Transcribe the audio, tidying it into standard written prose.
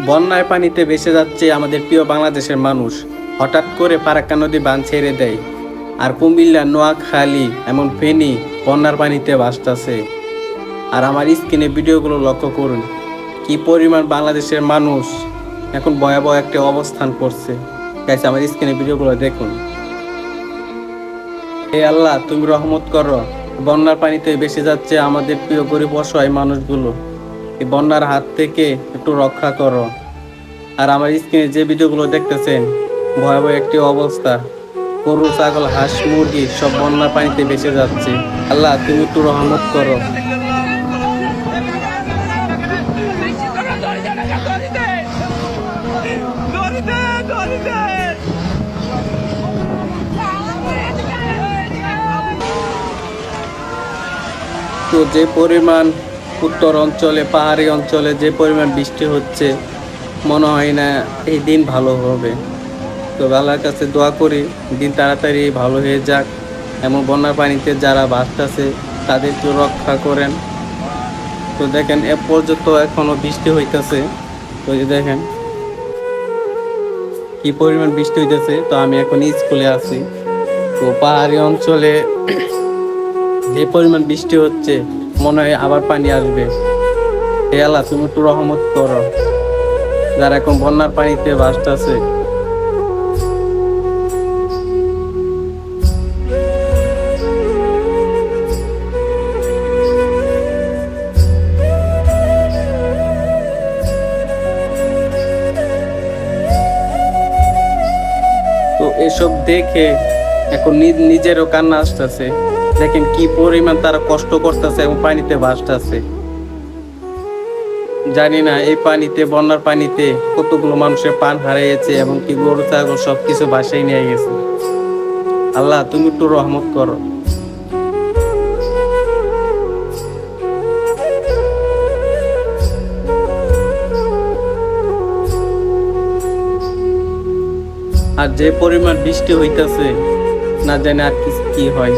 বন্যায় পানিতে ভেসে যাচ্ছে আমাদের প্রিয় বাংলাদেশের মানুষ। হঠাৎ করে ফারাক্কা নদী বাঁধ ছেড়ে দেয়, আর কুমিল্লা, নোয়াখালী এমন ফেনী বন্যার পানিতে ভাসতেছে। আর আমার স্ক্রিনে ভিডিওগুলো লক্ষ্য করুন, কি পরিমাণ বাংলাদেশের মানুষ এখন ভয়াবহ একটা অবস্থান করছে। গাইস, আমার স্ক্রিনে ভিডিওগুলো দেখুন। হে আল্লাহ, তুমি রহমত করো। বন্যার পানিতে ভেসে যাচ্ছে আমাদের প্রিয় গরিব অসহায় মানুষগুলো। এই বন্যার হাত থেকে একটু রক্ষা করো। আর আমার স্ক্রিনে যে ভিডিওগুলো দেখতেছেন, ভয়াবহ একটি অবস্থা। গরু, ছাগল, হাঁস, মুরগি সব বন্যার পানিতে ভেসে যাচ্ছে। আল্লাহ, তুমি একটু রহমত করো। তো যে পরিমাণ উত্তর অঞ্চলে, পাহাড়ি অঞ্চলে যে পরিমাণ বৃষ্টি হচ্ছে, মনে হয় না এই দিন ভালো হবে। তো আল্লাহর কাছে দোয়া করি দিন তাড়াতাড়ি ভালো হয়ে যাক। এমন বন্যার পানিতে যারা ভাসতেছে তাদেরকে রক্ষা করেন। তো দেখেন, এ পর্যন্ত এখনো বৃষ্টি হইতেছে। তো এই যে দেখেন কি পরিমাণ বৃষ্টি হইতেছে। তো আমি এখন স্কুলে আছি। তো পাহাড়ি অঞ্চলে যে পরিমাণ বৃষ্টি হচ্ছে, মনে হয় আবার পানি আসবে। হে আল্লাহ, তুমি একটু রহমত করো যারা এখন বন্যার পানিতে ভাসতেছে। তো এসব দেখে এখন নিজেরও কান্না আসতেছে। দেখেন কি পরিমাণ তারা কষ্ট করতেছে এবং পানিতে ভাসতেছে। জানি না এই পানিতে, বন্যার পানিতে কতগুলো মানুষের প্রাণ হারিয়েছে এবং কি গরু, ছাগল সবকিছু ভাসাই নিয়ে গেছে। আল্লাহ, তুমি একটু রহমত করো। আর যে পরিমাণ বৃষ্টি হইতেছে, না জানি আর কি হয়।